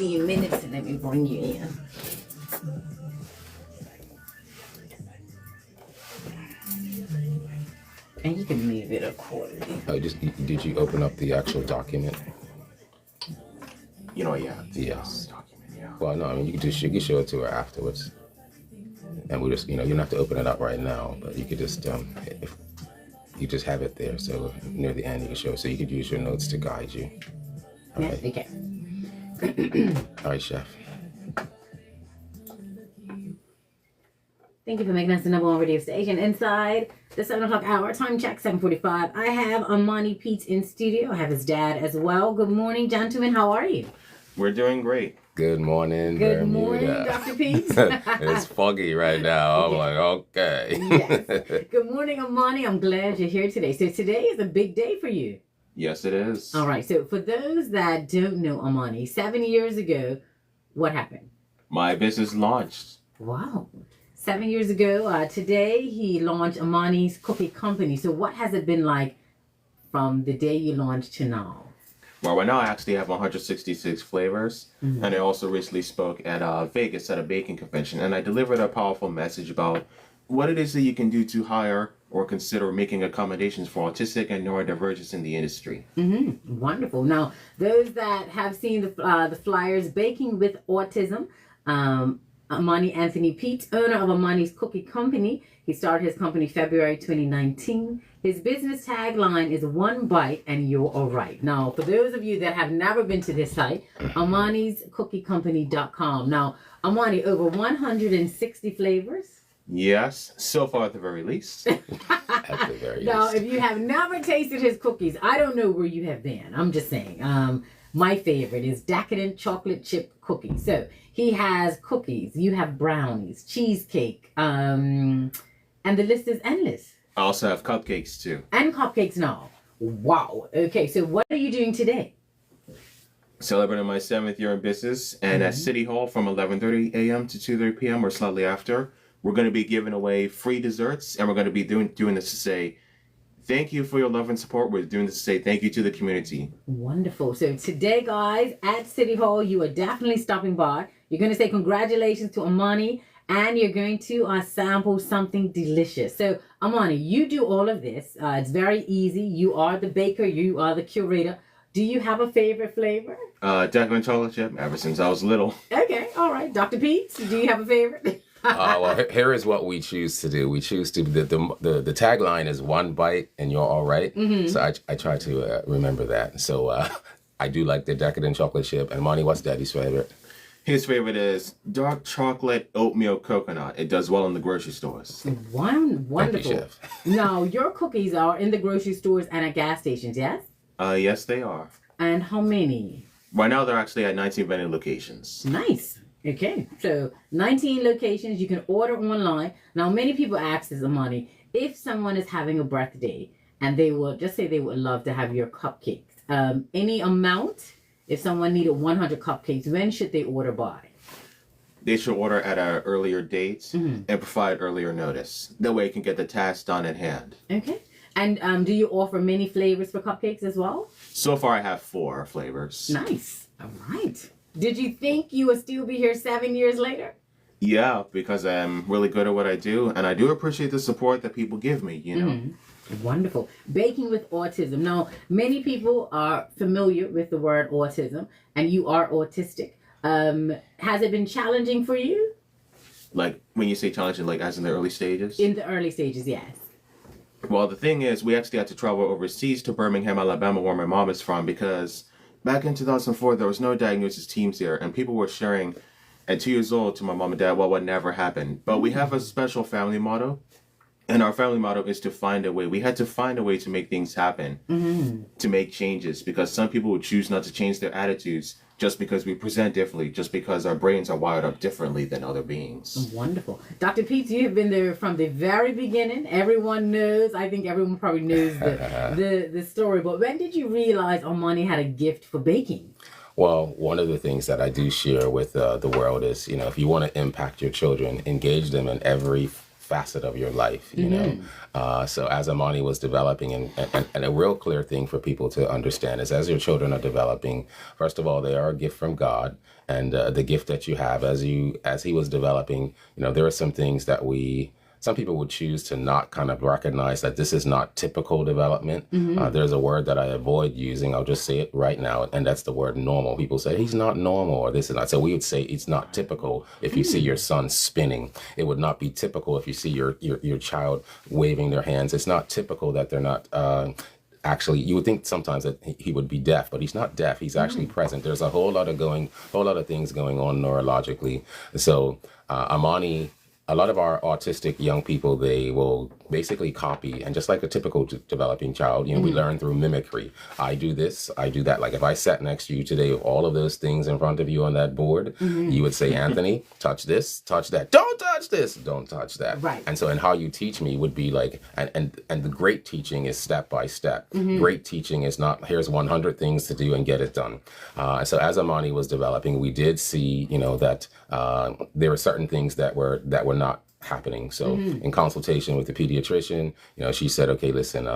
15 minutes and let me bring you in. And you can leave it accordingly. Did you open up the actual document? Yeah. Yes. Document, yeah. Well, no, I mean, you can show it to her afterwards. And we just, you don't have to open it up right now, but you could just, if you just have it there. So near the end, you can show it. So you could use your notes to guide you. All right. Okay. All right, Chef. Thank you for making us the #1 radio station inside the 7 o'clock hour. Time check, 7:45. I have Ahmani Pete in studio. I have his dad as well. Good morning, gentlemen. How are you? We're doing great. Good morning, Good Bermuda. morning, Dr. Pete. It's foggy right now. I'm like, okay. Yes. Good morning, Ahmani. I'm glad you're here today. So today is a big day for you. Yes, it is. All right. So for those that don't know Ahmani, 7 years ago, what happened? My business launched. Wow. 7 years ago, today he launched Ahmani's Cookie Company. So what has it been like from the day you launched to now? Well, right now I actually have 166 flavors, and I also recently spoke at Vegas at a baking convention, and I delivered a powerful message about what it is that you can do to hire or consider making accommodations for autistic and neurodivergence in the industry. Wonderful. Now, those that have seen the flyers, Baking with Autism, Ahmani Anthony Pete, owner of Ahmani's Cookie Company. He started his company February 2019. His business tagline is "One bite and you're all right." Now, for those of you that have never been to this site, Ahmani'sCookieCompany.com. Now, Ahmani, over 160 flavors. Yes, so far at the very least. At the very Now, least. if you have never tasted his cookies, I don't know where you have been. I'm just saying. My favorite is decadent chocolate chip cookies. So he has cookies. You have brownies, cheesecake, and the list is endless. I also have cupcakes too. And cupcakes now. Wow. Okay, so what are you doing today? Celebrating my 7th year in business, and at City Hall from 11:30 a.m. to 2:30 p.m. or slightly after, we're going to be giving away free desserts, and we're going to be doing this to say thank you for your love and support. We're doing this to say thank you to the community. Wonderful. So today, guys, at City Hall, you are definitely stopping by. You're going to say congratulations to Ahmani, and you're going to sample something delicious. So, Ahmani, you do all of this. It's very easy. You are the baker. You are the curator. Do you have a favorite flavor? Decadent chocolate chip ever since I was little. Okay. All right. Dr. Pete, do you have a favorite? Well, here is what we choose to do. We choose to the tagline is "One bite and you're all right." So I try to remember that. So I do like the decadent chocolate chip. And Ahmani, what's Daddy's favorite? His favorite is dark chocolate oatmeal coconut. It does well in the grocery stores. Wonderful. Thank you, Chef. Now, your cookies are in the grocery stores and at gas stations, yes? Yes, they are. And how many? Right now, they're actually at 19 vending locations. Nice. Okay, so 19 locations. You can order online. Now, many people ask this, Ahmani, if someone is having a birthday and they will just say they would love to have your cupcakes. Any amount? If someone needed 100 cupcakes, when should they order by? They should order at an earlier date and provide earlier notice. That way, you can get the task done at hand. Okay. And do you offer many flavors for cupcakes as well? So far, I have 4 flavors. Nice. All right. Did you think you would still be here 7 years later? Yeah, because I'm really good at what I do, and I do appreciate the support that people give me, you know. Wonderful. Baking with Autism. Now, many people are familiar with the word autism, and you are autistic. Has it been challenging for you? Like, when you say challenging, like as in the early stages? In the early stages, yes. Well, the thing is, we actually had to travel overseas to Birmingham, Alabama, where my mom is from, because back in 2004, there was no diagnosis teams here, and people were sharing at 2 years old to my mom and dad, well, what never happened. But we have a special family motto, and our family motto is to find a way. We had to find a way to make things happen, to make changes, because some people would choose not to change their attitudes just because we present differently, just because our brains are wired up differently than other beings. Wonderful. Dr. Pete, you have been there from the very beginning. Everyone knows, I think everyone probably knows the story, but when did you realize Ahmani had a gift for baking? Well, one of the things that I do share with the world is, if you want to impact your children, engage them in every facet of your life, you know. So as Ahmani was developing, and a real clear thing for people to understand is, as your children are developing, first of all, they are a gift from God, and the gift that you have as he was developing, you know, there are some things that some people would choose to not kind of recognize that this is not typical development. There's a word that I avoid using. I'll just say it right now, and that's the word normal. People say he's not normal or this and that. So we would say it's not typical if you see your son spinning. It would not be typical if you see your child waving their hands. It's not typical that they're not. Actually, you would think sometimes that he would be deaf, but he's not deaf. He's actually present. There's a whole lot of things going on neurologically. So Ahmani. A lot of our autistic young people, they will basically copy, and just like a typical developing child, you know, we learn through mimicry. I do this, I do that. Like if I sat next to you today with all of those things in front of you on that board, you would say, Anthony, touch this, touch that. Don't touch this, don't touch that. Right. And so, and how you teach me would be like, and the great teaching is step by step. Great teaching is not, here's 100 things to do and get it done. So as Ahmani was developing, we did see, you know, that there were certain things that were not happening. So in consultation with the pediatrician, you know, she said, okay, listen,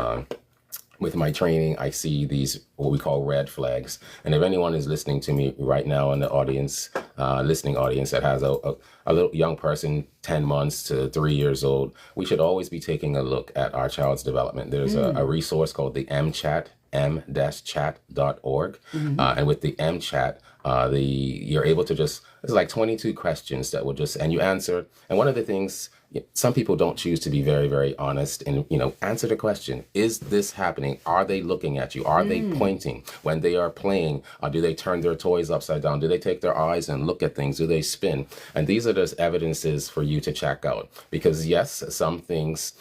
with my training, I see these, what we call red flags. And if anyone is listening to me right now in the audience, listening audience that has a little young person, 10 months to 3 years old, we should always be taking a look at our child's development. There's a resource called the MChat, m-chat.org. And with the MChat, you're able to just, it's like 22 questions that will just, and you answer. And one of the things, some people don't choose to be very, very honest and, you know, answer the question, is this happening? Are they looking at you? Are they pointing? When they are playing, do they turn their toys upside down? Do they take their eyes and look at things? Do they spin? And these are just evidences for you to check out. Because yes, some things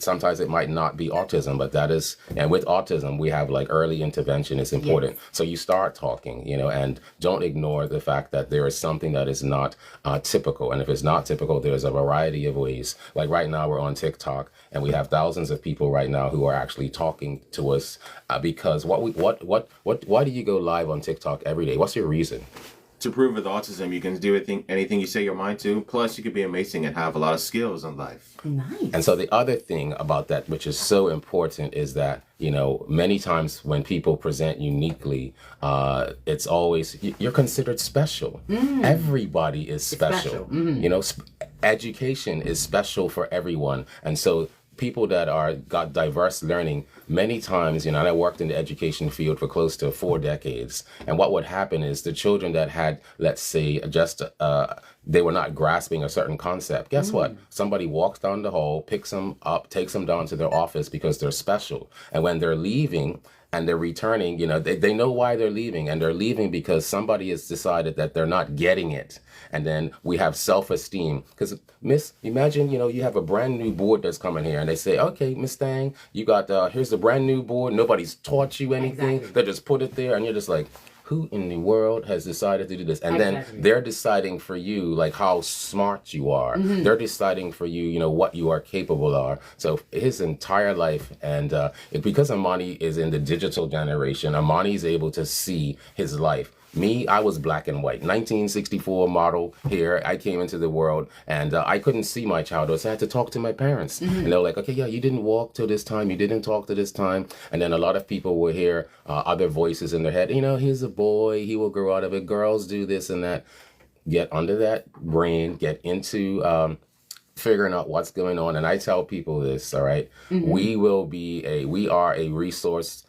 sometimes it might not be autism, but that is, and with autism, we have like early intervention is important. Yes. So you start talking, you know, and don't ignore the fact that there is something that is not typical. And if it's not typical, there's a variety of ways. Like right now we're on TikTok and we have thousands of people right now who are actually talking to us because why do you go live on TikTok every day? What's your reason? To prove with autism, you can do anything you say your mind to. Plus, you could be amazing and have a lot of skills in life. Nice. And so the other thing about that, which is so important, is that, you know, many times when people present uniquely, it's always, you're considered special. Everybody is special. You know, education is special for everyone. And so people that got diverse learning, many times, you know, and I worked in the education field for close to 4 decades. And what would happen is the children that had, let's say, just they were not grasping a certain concept. Guess what? Somebody walks down the hall, picks them up, takes them down to their office because they're special. And when they're leaving and they're returning, you know, they know why they're leaving, and they're leaving because somebody has decided that they're not getting it. And then we have self-esteem. Because, Miss, imagine, you know, you have a brand new board that's coming here and they say, okay, Miss Thang, you got, here's a brand new board. Nobody's taught you anything. Exactly. They just put it there and you're just like, who in the world has decided to do this? And then they're deciding for you, like, how smart you are. They're deciding for you, you know, what you are capable of. So his entire life, and because Ahmani is in the digital generation, Ahmani is able to see his life. Me, I was black and white, 1964 model here. I came into the world and I couldn't see my childhood, so I had to talk to my parents. And they were like, okay, yeah, you didn't walk till this time, you didn't talk to this time. And then a lot of people will hear other voices in their head, you know, he's a boy, he will grow out of it, girls do this and that. Get under that brain, get into figuring out what's going on. And I tell people this, all right, we are a resource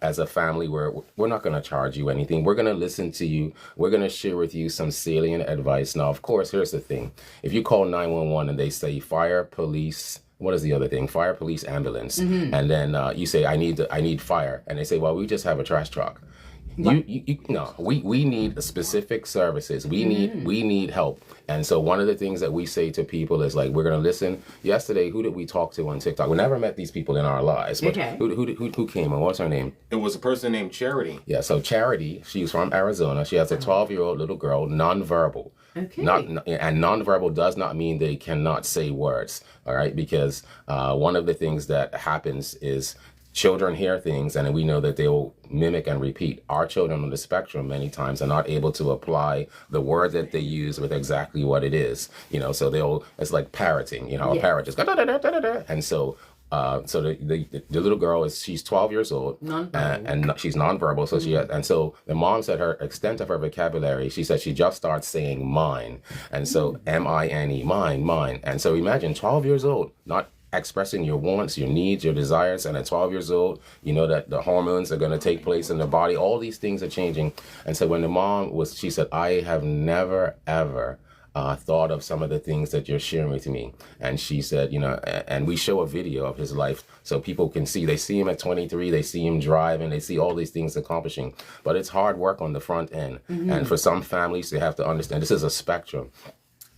as a family where we're not going to charge you anything. We're going to listen to you. We're going to share with you some salient advice. Now, of course, here's the thing. If you call 911 and they say fire, police, what is the other thing? Fire, police, ambulance. And then you say, I need fire. And they say, well, we just have a trash truck. No, we need specific services. We need help. And so one of the things that we say to people is like, we're going to listen. Yesterday, who did we talk to on TikTok? We never met these people in our lives, but who came and what's her name? It was a person named Charity. Yeah, so Charity, she's from Arizona. She has a 12-year-old little girl, nonverbal. Okay. And nonverbal does not mean they cannot say words, all right? Because one of the things that happens is children hear things and we know that they'll mimic and repeat. Our children on the spectrum many times are not able to apply the word that they use with exactly what it is, so it's like parroting, a parrot just go da da da da da. And so the little girl she's 12 years old and she's nonverbal. So and so the mom said her extent of her vocabulary, she said she just starts saying mine. And so M-I-N-E, mine. And so imagine 12 years old, not expressing your wants, your needs, your desires, and at 12 years old, you know that the hormones are going to take place in the body. All these things are changing. And so when the mom she said, I have never, ever thought of some of the things that you're sharing with me. And she said, and we show a video of his life so people can see. They see him at 23, they see him driving, they see all these things accomplishing. But it's hard work on the front end. And for some families, they have to understand this is a spectrum.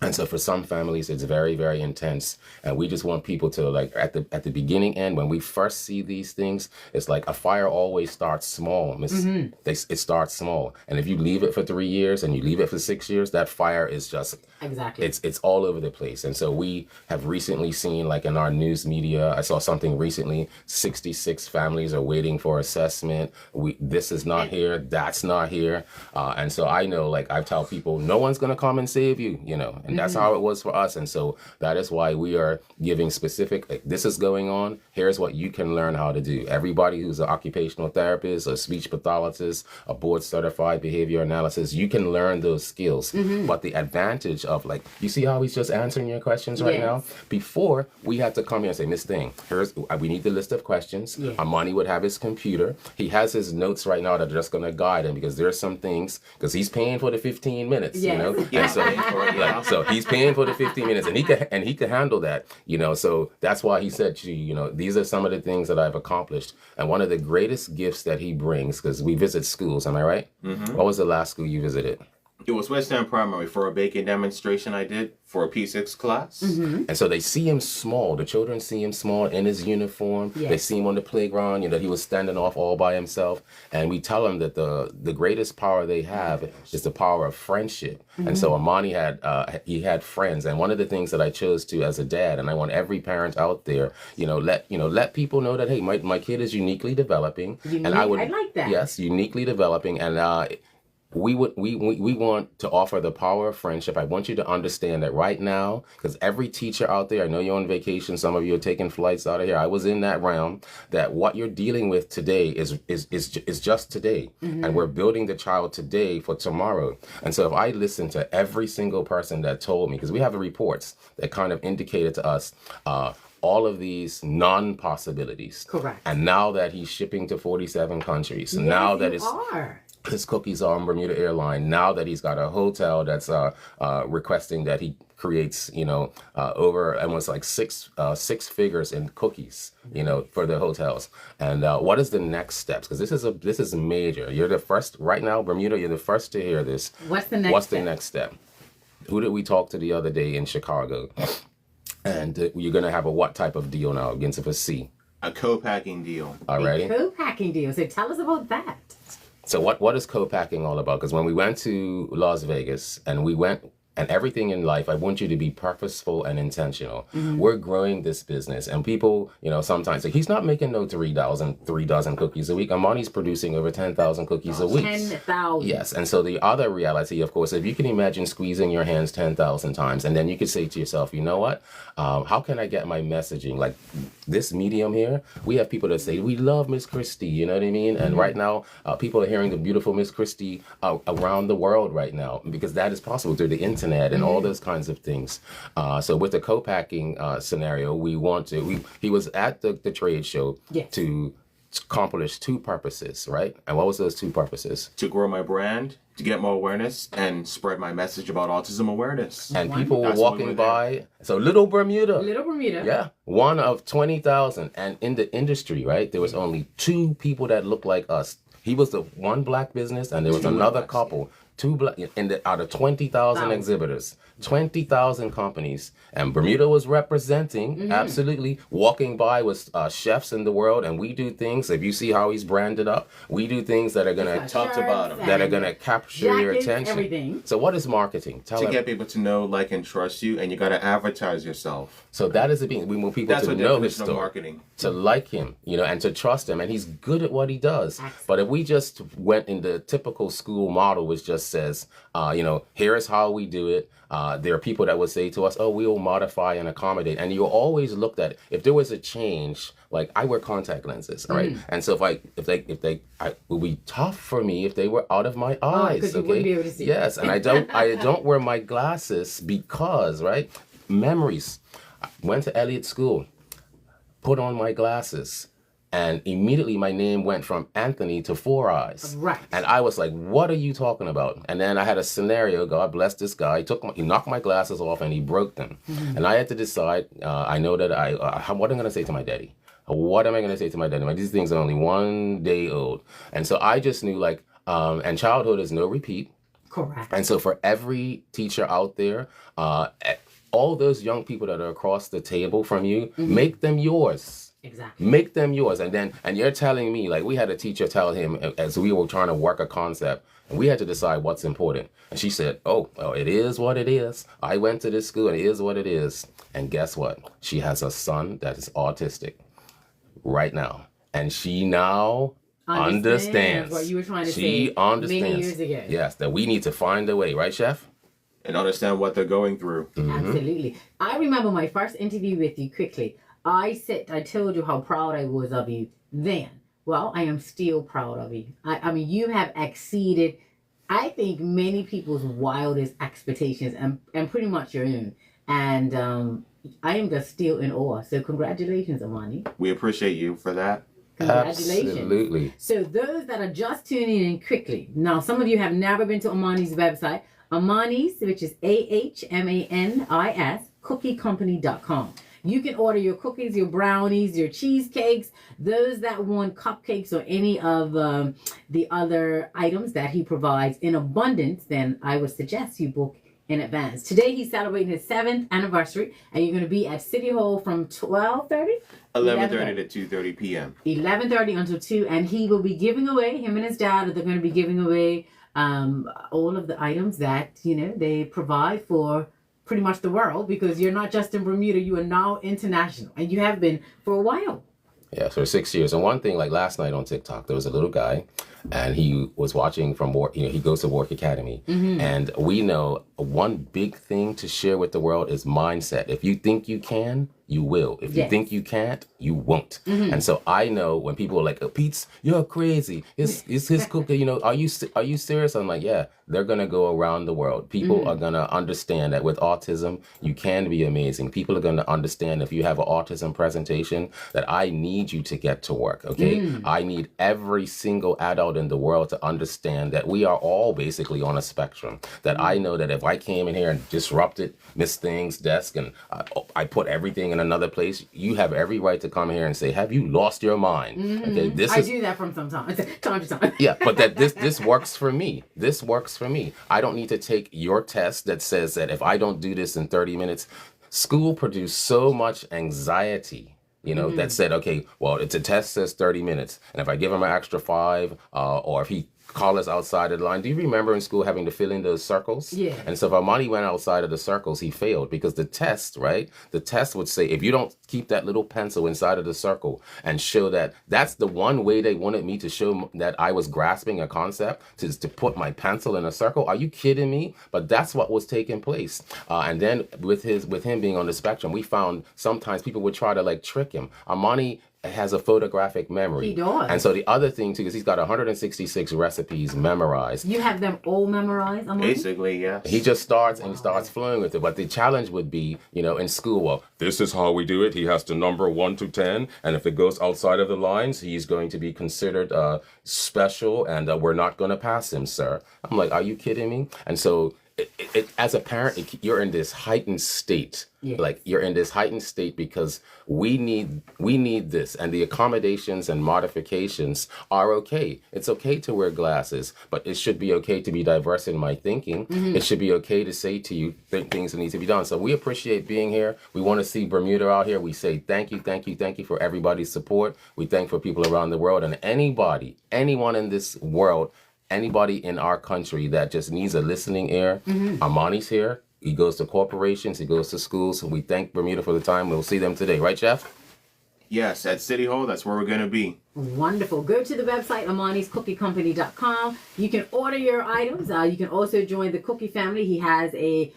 And so for some families, it's very, very intense. And we just want people to, like, at the beginning end, when we first see these things, it's like a fire always starts small. It starts small. And if you leave it for 3 years and you leave it for 6 years, that fire is just, exactly, it's all over the place. And so we have recently seen, like in our news media, I saw something recently, 66 families are waiting for assessment. This is not here, that's not here. And so I know, like, I tell people, no one's going to come and save you, And that's how it was for us. And so that is why we are giving specific, like, this is going on. Here's what you can learn how to do. Everybody who's an occupational therapist, a speech pathologist, a board certified behavior analysis, you can learn those skills. But the advantage of, like, you see how he's just answering your questions right now? Before, we had to come here and say, Miss Thing, we need the list of questions. Ahmani would have his computer. He has his notes right now that are just going to guide him, because there's some things, because he's paying for the 15 minutes, And so he's paying for the 15 minutes, and he can handle that, So that's why he said, these are some of the things that I've accomplished. And one of the greatest gifts that he brings, because we visit schools, am I right? What was the last school you visited? It was West End Primary for a baking demonstration I did for a P6 class. And so they see him small. The children see him small in his uniform. They see him on the playground, that he was standing off all by himself. And we tell him that the greatest power they have is the power of friendship. And so Ahmani had friends. And one of the things that I chose to as a dad, and I want every parent out there, let people know that, hey, my kid is uniquely developing. And I like that. Yes, uniquely developing. And we want to offer the power of friendship. I want you to understand that right now, because every teacher out there, I know you're on vacation, some of you are taking flights out of here. I was in that realm, that what you're dealing with today is just today. And we're building the child today for tomorrow. And so if I listen to every single person that told me, because we have the reports that kind of indicated to us all of these non-possibilities. Correct. And now that he's shipping to 47 countries, now that his cookies are on Bermuda Airline, now that he's got a hotel that's requesting that he creates, over almost like six figures in cookies, for the hotels. And what is the next steps? Because this is major. You're the first right now, Bermuda. You're the first to hear this. What's the next step? The next step? Who did we talk to the other day in Chicago? And you're gonna have a what type of deal now? Begins with a C. A co-packing deal. Alrighty. A co-packing deal. So tell us about that. So what is co-packing all about? Because when we went to Las Vegas and everything in life, I want you to be purposeful and intentional. We're growing this business, and people, sometimes say, he's not making no 3 dozen cookies a week. Ahmani's producing over 10,000 cookies a week. 10,000. Yes, and so the other reality, of course, if you can imagine squeezing your hands 10,000 times, and then you could say to yourself, you know what? How can I get my messaging? Like this medium here, we have people that say, we love Miss Christie, you know what I mean? And right now, people are hearing the beautiful Miss Christie around the world right now, because that is possible through the internet and all those kinds of things. So with the co-packing scenario, he was at the trade show to accomplish two purposes, right? And what was those two purposes? To grow my brand, to get more awareness, and spread my message about autism awareness. And people were walking by. So Little Bermuda. Yeah. One of 20,000. And in the industry, right, there was only 2 people that looked like us. He was the one black business, and there was another couple. out of 20,000 exhibitors, 20,000 companies, and Bermuda was representing, absolutely, walking by with chefs in the world, and we do things, if you see how he's branded up, we do things that are going to top to bottom, that are going to capture your attention. Everything. So what is marketing? To get people to know, like, and trust you, and you got to advertise yourself. So that is the thing. We want people to know his story, marketing, to like him, and to trust him, and he's good at what he does. Excellent. But if we just went in the typical school model, which just says, here is how we do it. There are people that would say to us, "Oh, we will modify and accommodate," and you're always looked at. If there was a change, like I wear contact lenses, right? And so if they, it would be tough for me if they were out of my eyes. Because you wouldn't be able to see. Yes, and I don't wear my glasses because, right? Memories. I went to Elliott School, put on my glasses, and immediately my name went from Anthony to Four Eyes. Right. And I was like, what are you talking about? And then I had a scenario, God bless this guy, he knocked my glasses off and he broke them. And I had to decide, I know that what am I going to say to my daddy? What am I going to say to my daddy? These things are only 1 day old. And so I just knew and childhood is no repeat. Correct. And so for every teacher out there, all those young people that are across the table from you, make them yours. Exactly. Make them yours. And you're telling me, like, we had a teacher tell him as we were trying to work a concept, and we had to decide what's important. And she said, oh, well, it is what it is. I went to this school and it is what it is. And guess what? She has a son that is autistic right now. And she now understands what you were trying to say. She understands many years ago. Yes, that we need to find a way, right, Chef? And understand what they're going through. Absolutely. I remember my first interview with you quickly. I told you how proud I was of you then. Well, I am still proud of you. I mean, you have exceeded, I think, many people's wildest expectations and pretty much your own. And I am just still in awe. So congratulations, Ahmani. We appreciate you for that. Congratulations. Absolutely. So those that are just tuning in quickly. Now, some of you have never been to Ahmani's website. Ahmani's, which is AHMANIS, cookiecompany.com. You can order your cookies, your brownies, your cheesecakes, those that want cupcakes or any of the other items that he provides in abundance, then I would suggest you book in advance. Today he's celebrating his 7th anniversary, and you're going to be at City Hall from 12:30? 11:30 to 2:30 p.m. 11:30 until 2, and he will be giving away, him and his dad, they're going to be giving away all of the items that, they provide for pretty much the world, because you're not just in Bermuda, you are now international, and you have been for a while. Yeah, for 6 years. And one thing, like last night on TikTok, there was a little guy, and he was watching from work. He goes to Work Academy, and we know one big thing to share with the world is mindset. If you think you can, you will. If you think you can't, you won't. And so I know when people are like, oh, Pete's, you're crazy. It's his cookie. Are you serious? I'm like, yeah. They're gonna go around the world. People are gonna understand that with autism, you can be amazing. People are gonna understand if you have an autism presentation that I need you to get to work. Okay, I need every single adult in the world to understand that we are all basically on a spectrum. That I know that if I came in here and disrupted Miss Thing's desk and I put everything in another place, you have every right to come here and say, "Have you lost your mind?" Okay, I do that from time to time. Yeah, but that this works for me. This works for me. I don't need to take your test that says that if I don't do this in 30 minutes, school produced so much anxiety, that said, okay, well, it's a test says 30 minutes. And if I give him an extra 5, or if he call us outside of the line. Do you remember in school having to fill in those circles? Yeah. And so if Ahmani went outside of the circles, he failed because the test, right? The test would say, if you don't keep that little pencil inside of the circle and show that, that's the one way they wanted me to show that I was grasping a concept, to put my pencil in a circle. Are you kidding me? But that's what was taking place. And then with him being on the spectrum, we found sometimes people would try to trick him. Ahmani has a photographic memory. He does. And so the other thing too is he's got 166 recipes memorized. You have them all memorized, Ahmani? Basically, yeah. He just starts and he starts flowing with it. But the challenge would be, in school, well, this is how we do it. He has to number 1 to 10. And if it goes outside of the lines, he's going to be considered special and we're not going to pass him, sir. I'm like, are you kidding me? And so as a parent, you're in this heightened state. Yes. Like you're in this heightened state because we need this, and the accommodations and modifications are okay. It's okay to wear glasses, but it should be okay to be diverse in my thinking. It should be okay to say to you things that need to be done. So we appreciate being here. We want to see Bermuda out here. We say thank you, thank you, thank you for everybody's support. We thank for people around the world, and anyone in this world, anybody in our country that just needs a listening ear. Ahmani's here. He goes to corporations. He goes to schools. So we thank Bermuda for the time. We'll see them today. Right, Jeff? Yes, at City Hall, that's where we're going to be. Wonderful. Go to the website, Ahmani'sCookieCompany.com. You can order your items. You can also join the Cookie family. He has the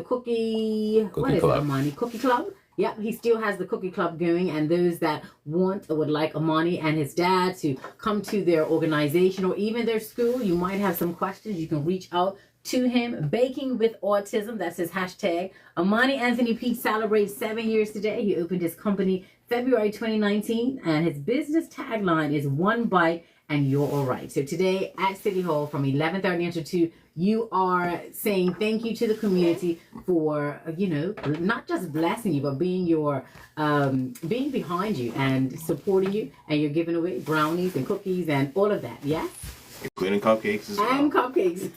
Cookie Club. Ahmani Cookie Club. Yep, he still has the Cookie Club going, and those that want or would like Ahmani and his dad to come to their organization or even their school, you might have some questions, you can reach out to him. Baking with Autism, that's his hashtag. Ahmani Anthony Pete celebrates 7 years today. He opened his company February 2019, and his business tagline is "One Bite and You're All Right." So today at City Hall from 11:30 until 2, you are saying thank you to the community for, not just blessing you, but being being behind you and supporting you, and you're giving away brownies and cookies and all of that. Yes. Including cupcakes as well. And cupcakes.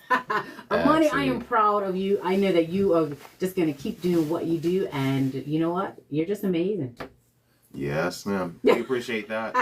Ahmani, I am proud of you. I know that you are just going to keep doing what you do, and you know what? You're just amazing. Yes, ma'am. We appreciate that.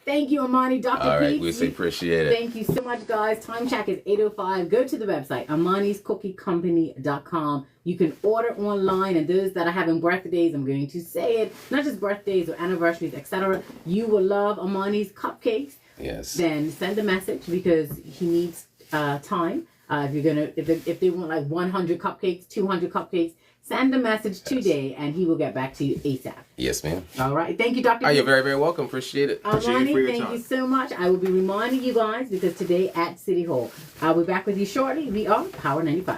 Thank you, Ahmani. Dr. All right, Pete, we say appreciate it. Thank you so much, guys. Time check is 8:05. Go to the website, Ahmani'sCookieCompany.com. You can order online, and those that are having birthdays, I'm going to say it, not just birthdays or anniversaries, etc. You will love Ahmani's Cupcakes. Yes. Then send a message because he needs time. If they want like 100 cupcakes, 200 cupcakes, send a message today, and he will get back to you ASAP. Yes, ma'am. All right. Thank you, Dr. Oh, you're very, very welcome. Appreciate it. Ahmani, thank you so much. I will be reminding you guys because today at City Hall. I'll be back with you shortly. We are Power 95.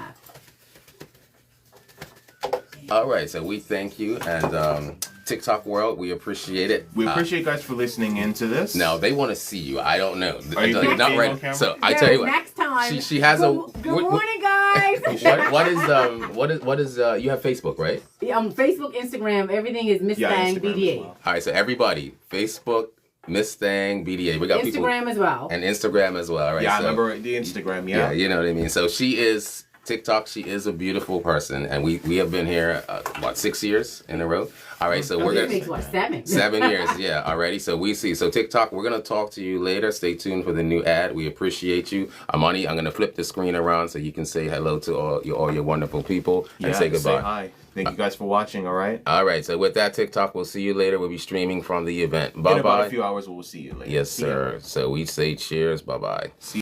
All right, so we thank you, and TikTok world, we appreciate it. We appreciate you guys for listening into this. Now they want to see you. I don't know. Are you Like, not on right. camera? So I tell you what. Next time. She has Good morning, guys. what is you have Facebook, right? Facebook, Instagram, everything is Miss Thang Instagram BDA. as well. All right, so everybody, Facebook, Miss Thang BDA. We got people Instagram as well. and Instagram as well. All right. Yeah, I so, remember the Instagram. Yeah, Yeah. you know what I mean. So she is TikTok. She is a beautiful person, and we have been here 6 years in a row. All right, so we're Makes gonna what, 7? 7 years, yeah, already. So we see. So TikTok, we're gonna talk to you later. Stay tuned for the new ad. We appreciate you, Ahmani. I'm gonna flip the screen around so you can say hello to all your wonderful people and say goodbye. Say hi. Thank you guys for watching. All right. All right. So with that, TikTok, we'll see you later. We'll be streaming from the event. Bye In about bye. a few hours, we'll see you later. Yes, See ya. sir. So we say cheers. Bye bye. See